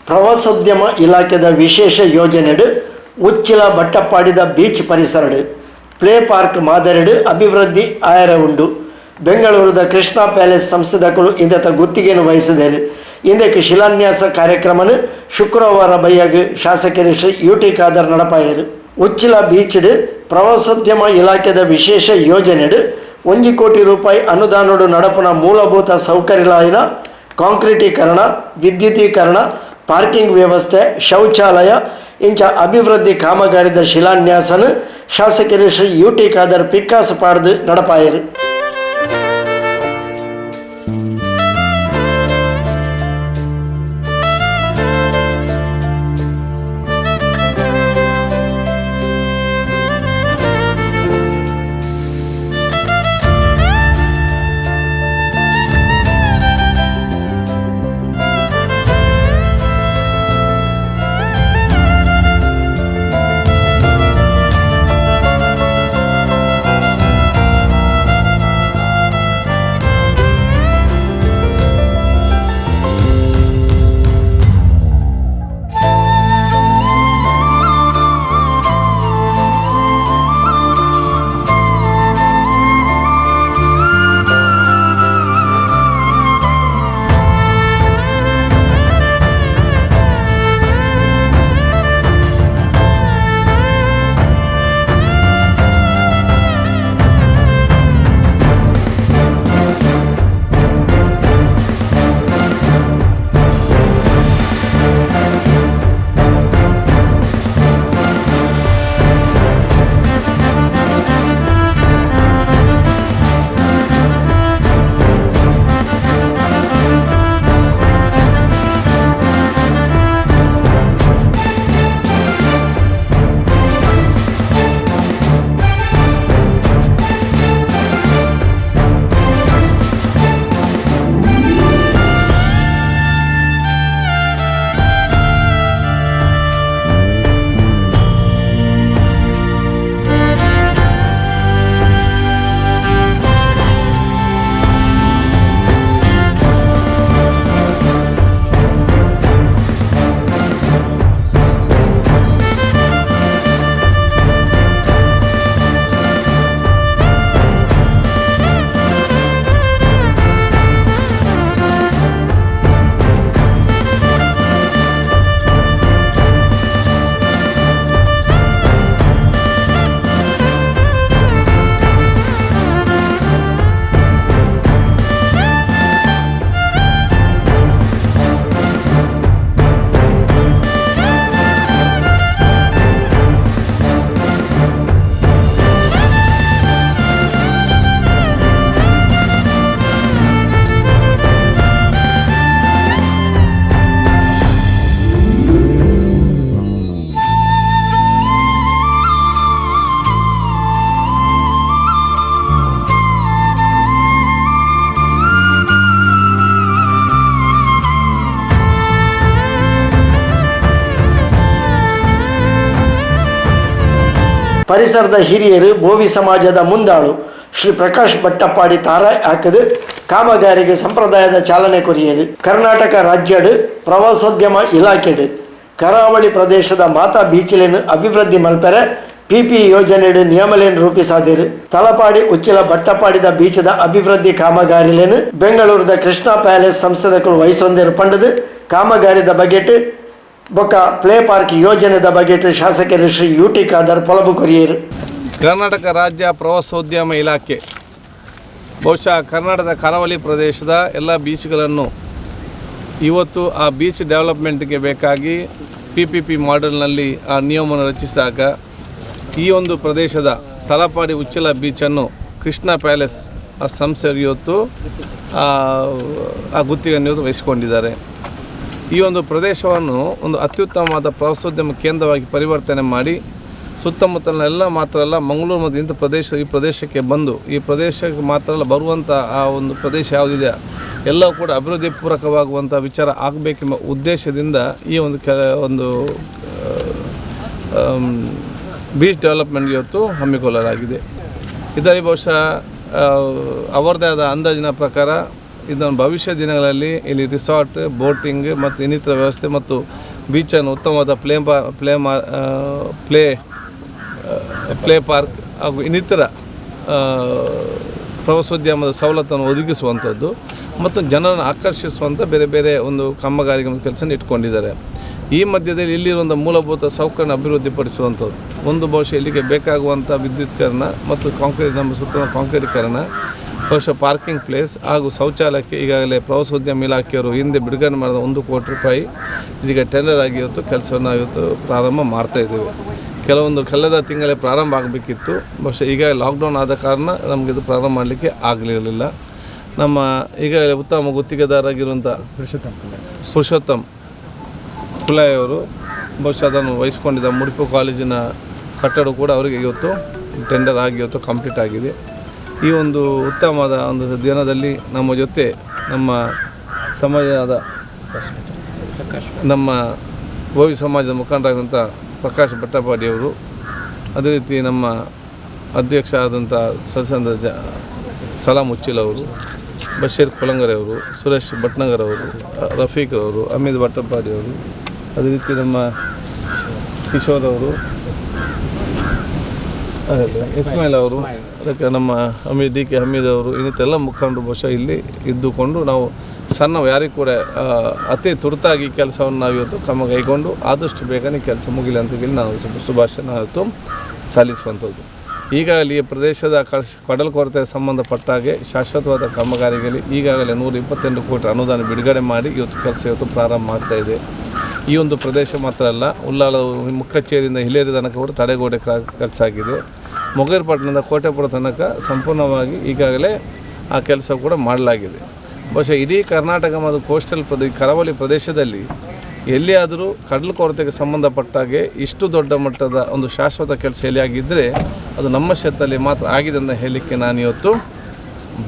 ಪ್ರವಾಸೋದ್ಯಮ ಇಲಾಖೆದ ವಿಶೇಷ ಯೋಜನೆಡು ಉಚ್ಚಿಲ ಬಟ್ಟಪಾಡಿದ ಬೀಚ್ ಪರಿಸರಡು ಪ್ಲೇ ಪಾರ್ಕ್ ಮಾದರಿಡು ಅಭಿವೃದ್ಧಿ ಆಯರ ಉಂಡು. ಬೆಂಗಳೂರದ ಕೃಷ್ಣ ಪ್ಯಾಲೇಸ್ ಸಂಸ್ಥೆಗಳು ಇಂದತ ಗುತ್ತಿಗೆಯನ್ನು ವಹಿಸಿದರು. ಇಂದಕ್ಕೆ ಶಿಲಾನ್ಯಾಸ ಕಾರ್ಯಕ್ರಮನು ಶುಕ್ರವಾರ ಬೈಯಾಗ ಶಾಸಕರು ಶ್ರೀ ಯುಟಿ ಖಾದರ್ ನಡಪಾಯರು. ಉಚ್ಚಿಲ ಬೀಚ್ಡು ಪ್ರವಾಸೋದ್ಯಮ ಇಲಾಖೆದ ವಿಶೇಷ ಯೋಜನೆಡು 1 ಕೋಟಿ ರೂಪಾಯಿ ಅನುದಾನಡು ನಡಪನ ಮೂಲಭೂತ ಸೌಕರ್ಯಲಾಯಿನ ಕಾಂಕ್ರೀಟೀಕರಣ, ವಿದ್ಯುದೀಕರಣ, ಪಾರ್ಕಿಂಗ್ ವ್ಯವಸ್ಥೆ, ಶೌಚಾಲಯ ಇಂಚ ಅಭಿವೃದ್ಧಿ ಕಾಮಗಾರಿದ ಶಿಲಾನ್ಯಾಸನ ಶಾಸಕರು ಶ್ರೀ ಯುಟಿ ಖಾದರ್ ಪಿಕ್ಕಾಸು ಪಾಡ್ದು ನಡಪಾಯರು. ಪರಿಸರದ ಹಿರಿಯರು ಬೋವಿ ಸಮಾಜದ ಮುಂದಾಳು ಶ್ರೀ ಪ್ರಕಾಶ್ ಬಟ್ಟಪಾಡಿ ತಾರಾಯ್ ಹಾಕದು ಕಾಮಗಾರಿಗೆ ಸಂಪ್ರದಾಯದ ಚಾಲನೆ ಕೊರಿಯರು. ಕರ್ನಾಟಕ ರಾಜ್ಯಡು ಪ್ರವಾಸೋದ್ಯಮ ಇಲಾಖೆಡು ಕರಾವಳಿ ಪ್ರದೇಶದ ಮಾತಾ ಬೀಚಿಲೇನು ಅಭಿವೃದ್ಧಿ ಮಲ್ಪೆರೆ PP ಯೋಜನೆಡು ನಿಯಮಲೇನು ರೂಪಿಸಾದಿರು. ತಲಪಾಡಿ ಉಚ್ಚಿಲ ಬಟ್ಟಪಾಡಿದ ಬೀಚದ ಅಭಿವೃದ್ಧಿ ಕಾಮಗಾರಿಲೇನು ಬೆಂಗಳೂರದ ಕೃಷ್ಣ ಪ್ಯಾಲೇಸ್ ಸಂಸ್ಥೆಗಳು ವಹಿಸೊಂದಿರು ಪಂಡದು ಕಾಮಗಾರಿದ ಬಗೆಟ್ ಬೊಕ್ಕ ಪ್ಲೇ ಪಾರ್ಕ್ ಯೋಜನೆದ ಬಗೆಟ್ ಶಾಸಕರು ಶ್ರೀ ಯುಟಿ ಖಾದರ್ ಪೊಲಬು ಕೊರಿಯರು. ಕರ್ನಾಟಕ ರಾಜ್ಯ ಪ್ರವಾಸೋದ್ಯಮ ಇಲಾಖೆ ಬಹುಶಃ ಕರ್ನಾಟಕದ ಕರಾವಳಿ ಪ್ರದೇಶದ ಎಲ್ಲ ಬೀಚ್ಗಳನ್ನು ಇವತ್ತು ಆ ಬೀಚ್ ಡೆವಲಪ್ಮೆಂಟ್ಗೆ ಬೇಕಾಗಿ PPP ಮಾಡೆಲ್ನಲ್ಲಿ ಆ ನಿಯಮವನ್ನು ರಚಿಸಿದಾಗ ಈ ಒಂದು ಪ್ರದೇಶದ ತಲಪಾಡಿ ಉಚ್ಚಿಲ ಬೀಚನ್ನು ಕೃಷ್ಣ ಪ್ಯಾಲೇಸ್ ಆ ಸಂಸ್ಥೆಯವರು ಇವತ್ತು ಆ ಗುತ್ತಿಗೆಯನ್ನು ವಹಿಸಿಕೊಂಡಿದ್ದಾರೆ. ಈ ಒಂದು ಪ್ರದೇಶವನ್ನು ಒಂದು ಅತ್ಯುತ್ತಮವಾದ ಪ್ರವಾಸೋದ್ಯಮ ಕೇಂದ್ರವಾಗಿ ಪರಿವರ್ತನೆ ಮಾಡಿ ಸುತ್ತಮುತ್ತಲಿನ ಎಲ್ಲ ಮಾತ್ರ ಅಲ್ಲ ಮಂಗಳೂರು ಮತ್ತು ಇಂಥ ಈ ಪ್ರದೇಶಕ್ಕೆ ಬಂದು ಈ ಪ್ರದೇಶಕ್ಕೆ ಮಾತ್ರ ಅಲ್ಲ ಬರುವಂಥ ಆ ಒಂದು ಪ್ರದೇಶ ಯಾವುದಿದೆ ಎಲ್ಲವೂ ಕೂಡ ಅಭಿವೃದ್ಧಿ ಪೂರಕವಾಗುವಂಥ ವಿಚಾರ ಆಗಬೇಕೆಂಬ ಉದ್ದೇಶದಿಂದ ಈ ಒಂದು ಬೀಚ್ ಡೆವಲಪ್ಮೆಂಟ್ ಇವತ್ತು ಹಮ್ಮಿಕೊಳ್ಳಲಾಗಿದೆ. ಇದರಲ್ಲಿ ಬಹುಶಃ ಅವರದೇ ಆದ ಅಂದಾಜಿನ ಪ್ರಕಾರ ಇದನ್ನು ಭವಿಷ್ಯ ದಿನಗಳಲ್ಲಿ ಇಲ್ಲಿ ರಿಸಾರ್ಟ್, ಬೋಟಿಂಗ್ ಮತ್ತು ಇನ್ನಿತರ ವ್ಯವಸ್ಥೆ ಮತ್ತು ಬೀಚನ್ನು ಉತ್ತಮವಾದ ಪ್ಲೇ ಪಾರ್ಕ್ ಹಾಗೂ ಇನ್ನಿತರ ಪ್ರವಾಸೋದ್ಯಮದ ಸವಲತ್ತನ್ನು ಒದಗಿಸುವಂಥದ್ದು ಮತ್ತು ಜನರನ್ನು ಆಕರ್ಷಿಸುವಂಥ ಬೇರೆ ಬೇರೆ ಒಂದು ಕಾಮಗಾರಿಗಳ ಕೆಲಸ ಇಟ್ಕೊಂಡಿದ್ದಾರೆ. ಈ ಮಧ್ಯದಲ್ಲಿ ಇಲ್ಲಿರುವಂಥ ಮೂಲಭೂತ ಸೌಕರ್ಯ ಅಭಿವೃದ್ಧಿಪಡಿಸುವಂಥದ್ದು, ಒಂದು ಬಹುಶಃ ಇಲ್ಲಿಗೆ ಬೇಕಾಗುವಂಥ ವಿದ್ಯುತ್ಕರಣ ಮತ್ತು ನಮ್ಮ ಸುತ್ತಮುತ್ತ ಕಾಂಕ್ರೀಟೀಕರಣ, ಬಹುಶಃ ಪಾರ್ಕಿಂಗ್ ಪ್ಲೇಸ್ ಹಾಗೂ ಶೌಚಾಲಯಕ್ಕೆ ಈಗಾಗಲೇ ಪ್ರವಾಸೋದ್ಯಮ ಇಲಾಖೆಯವರು ಹಿಂದೆ ಬಿಡುಗಡೆ ಮಾಡಿದ 1 ಕೋಟಿ ರೂಪಾಯಿ ಇದೀಗ ಟೆಂಡರ್ ಆಗಿ ಇವತ್ತು ಕೆಲಸವನ್ನು ಇವತ್ತು ಪ್ರಾರಂಭ ಮಾಡ್ತಾಯಿದ್ದೇವೆ. ಕಳೆದ ತಿಂಗಳೇ ಪ್ರಾರಂಭ ಆಗಬೇಕಿತ್ತು, ಬಹುಶಃ ಈಗ ಲಾಕ್ಡೌನ್ ಆದ ಕಾರಣ ನಮಗೆ ಇದು ಪ್ರಾರಂಭ ಮಾಡಲಿಕ್ಕೆ ಆಗಲಿರಲಿಲ್ಲ. ನಮ್ಮ ಈಗಾಗಲೇ ಉತ್ತಮ ಗುತ್ತಿಗೆದಾರರಾಗಿರುವಂಥ ಪುರುಷೋತ್ತಮ್ ಕುಲಾಯ್ ಅವರು ಬಹುಶಃ ಅದನ್ನು ವಹಿಸ್ಕೊಂಡಿದ್ದ ಮುಡಿಪು ಕಾಲೇಜಿನ ಕಟ್ಟಡ ಕೂಡ ಅವರಿಗೆ ಇವತ್ತು ಟೆಂಡರ್ ಆಗಿ ಇವತ್ತು ಕಂಪ್ಲೀಟ್ ಆಗಿದೆ. ಈ ಒಂದು ಉತ್ತಮವಾದ ಒಂದು ದಿನದಲ್ಲಿ ನಮ್ಮ ಜೊತೆ ನಮ್ಮ ಸಮಾಜದ ನಮ್ಮ ಭೋವಿ ಸಮಾಜದ ಮುಖಂಡರಾದಂಥ ಪ್ರಕಾಶ್ ಬಟ್ಟಪಾಡಿಯವರು, ಅದೇ ರೀತಿ ನಮ್ಮ ಅಧ್ಯಕ್ಷ ಆದಂಥ ಸದಸ್ಯ ಸಲಾಂ ಉಚ್ಚಿಲ್ ಅವರು, ಬಶೀರ್ ಕೊಳಂಗರೆ ಅವರು, ಸುರೇಶ್ ಭಟ್ನಗರ್ ಅವರು, ರಫೀಕ್ ಅವರು, ಅಮೀದ್ ಬಟ್ಟಪಾಡಿಯವರು, ಅದೇ ರೀತಿ ನಮ್ಮ ಕಿಶೋರ್ ಅವರು, ಇಸ್ಮಾಯಿಲ್ ಅವರು, ಅದಕ್ಕೆ ನಮ್ಮ ಡಿ.ಕೆ. ಹಮೀದ್ ಅವರು, ಇನ್ನಿತೆಲ್ಲ ಮುಖಂಡರು ಬಹುಶಃ ಇಲ್ಲಿ ಇದ್ದುಕೊಂಡು ನಾವು ಸಣ್ಣ ಯಾರಿಗೂ ಕೂಡ ಅತಿ ತುರ್ತಾಗಿ ಕೆಲಸವನ್ನು ನಾವು ಇವತ್ತು ಕೈಗೊಂಡು ಆದಷ್ಟು ಬೇಗನೆ ಕೆಲಸ ಮುಗಿಲಿ ಅಂತ ಹೇಳಿ ನಾವು ಶುಭಾಶಯನ ಇವತ್ತು ಸಲ್ಲಿಸುವಂಥದ್ದು. ಈಗಾಗಲೇ ಈ ಪ್ರದೇಶದ ಕಡಲ ಕೊರತೆಗೆ ಸಂಬಂಧಪಟ್ಟ ಹಾಗೆ ಶಾಶ್ವತವಾದ ಕಾಮಗಾರಿಗಳಲ್ಲಿ ಈಗಾಗಲೇ 128 ಕೋಟಿ ಅನುದಾನ ಬಿಡುಗಡೆ ಮಾಡಿ ಇವತ್ತು ಪ್ರಾರಂಭ ಆಗ್ತಾಯಿದೆ. ಈ ಒಂದು ಪ್ರದೇಶ ಮಾತ್ರ ಅಲ್ಲ, ಉಳ್ಳಾಲ ಮುಕ್ಕಚ್ಚೇರಿಯಿಂದ ಹಿಲೇರಿ ತನಕ ಕೂಡ ತಡೆಗೋಡೆ ಕೆಲಸ ಆಗಿದೆ. ಮೊಗೇರ್ಪಟ್ಟಣದಿಂದ ಕೋಟೆಪುರ ತನಕ ಸಂಪೂರ್ಣವಾಗಿ ಈಗಾಗಲೇ ಆ ಕೆಲಸ ಕೂಡ ಮಾಡಲಾಗಿದೆ. ಬಹುಶಃ ಇಡೀ ಕರ್ನಾಟಕ ಮತ್ತು ಕೋಸ್ಟಲ್ ಕರಾವಳಿ ಪ್ರದೇಶದಲ್ಲಿ ಎಲ್ಲಿಯಾದರೂ ಕಡಲ ಕೊರತೆಗೆ ಸಂಬಂಧಪಟ್ಟಾಗೆ ಇಷ್ಟು ದೊಡ್ಡ ಮಟ್ಟದ ಒಂದು ಶಾಶ್ವತ ಕೆಲಸ ಎಲ್ಲಿಯಾಗಿದ್ದರೆ ಅದು ನಮ್ಮ ಕ್ಷೇತ್ರದಲ್ಲಿ ಮಾತ್ರ ಆಗಿದೆ ಅಂತ ಹೇಳಲಿಕ್ಕೆ ನಾನು ಇವತ್ತು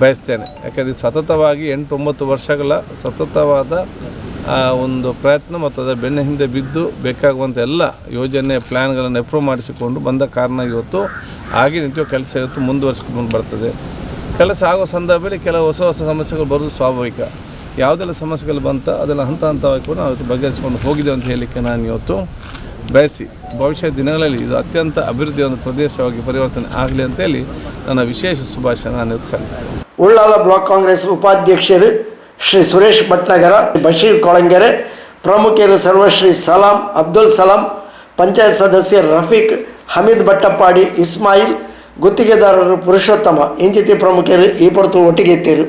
ಬಯಸ್ತೇನೆ. ಯಾಕೆಂದರೆ ಸತತವಾಗಿ 8-9 ವರ್ಷಗಳ ಸತತವಾದ ಒಂದು ಪ್ರಯತ್ನ ಮತ್ತು ಅದರ ಬೆನ್ನ ಹಿಂದೆ ಬಿದ್ದು ಬೇಕಾಗುವಂಥ ಎಲ್ಲ ಯೋಜನೆ ಪ್ಲ್ಯಾನ್ಗಳನ್ನು ಅಪ್ರೂವ್ ಮಾಡಿಸಿಕೊಂಡು ಬಂದ ಕಾರಣ ಇವತ್ತು ಆಗಿ ನಿಂತಿರೋ ಕೆಲಸ ಇವತ್ತು ಮುಂದುವರಿಸ್ಕೊಂಡು ಬರ್ತದೆ. ಕೆಲಸ ಆಗೋ ಸಂದರ್ಭದಲ್ಲಿ ಕೆಲವು ಹೊಸ ಸಮಸ್ಯೆಗಳು ಬರೋದು ಸ್ವಾಭಾವಿಕ. ಯಾವುದೆಲ್ಲ ಸಮಸ್ಯೆಗಳು ಬಂತ ಅದೆಲ್ಲ ಹಂತವಾಗಿ ಕೂಡ ನಾವು ಬಗೆಹರಿಸ್ಕೊಂಡು ಹೋಗಿದೆ ಅಂತ ಹೇಳಲಿಕ್ಕೆ ನಾನು ಇವತ್ತು ಬಯಸಿ ಭವಿಷ್ಯದ ದಿನಗಳಲ್ಲಿ ಇದು ಅತ್ಯಂತ ಅಭಿವೃದ್ಧಿಯ ಒಂದು ಪ್ರದೇಶವಾಗಿ ಪರಿವರ್ತನೆ ಆಗಲಿ ಅಂತೇಳಿ ನನ್ನ ವಿಶೇಷ ಶುಭಾಶಯ ನಾನು ಇವತ್ತು ಸಲ್ಲಿಸ್ತೇನೆ. ಉಳ್ಳಾಲ ಬ್ಲಾಕ್ ಕಾಂಗ್ರೆಸ್ ಉಪಾಧ್ಯಕ್ಷರು ಶ್ರೀ ಸುರೇಶ್ ಭಟ್ನಗರ, ಬಶೀರ್ ಕೊಳಂಗೆರೆ, ಪ್ರಮುಖರು ಸರ್ವಶ್ರೀ ಸಲಾಂ ಅಬ್ದುಲ್ ಸಲಾಂ, ಪಂಚಾಯತ್ ಸದಸ್ಯ ರಫೀಕ್, ಹಮೀದ್ ಬಟ್ಟಪಾಡಿ, ಇಸ್ಮಾಯಿಲ್, ಗುತ್ತಿಗೆದಾರರು ಪುರುಷೋತ್ತಮ ಇಂಜಿತಿ ಪ್ರಮುಖರು ಈ ಪೊರ್ತು ಒಟ್ಟಿಗೆ ಇತ್ತೇರು.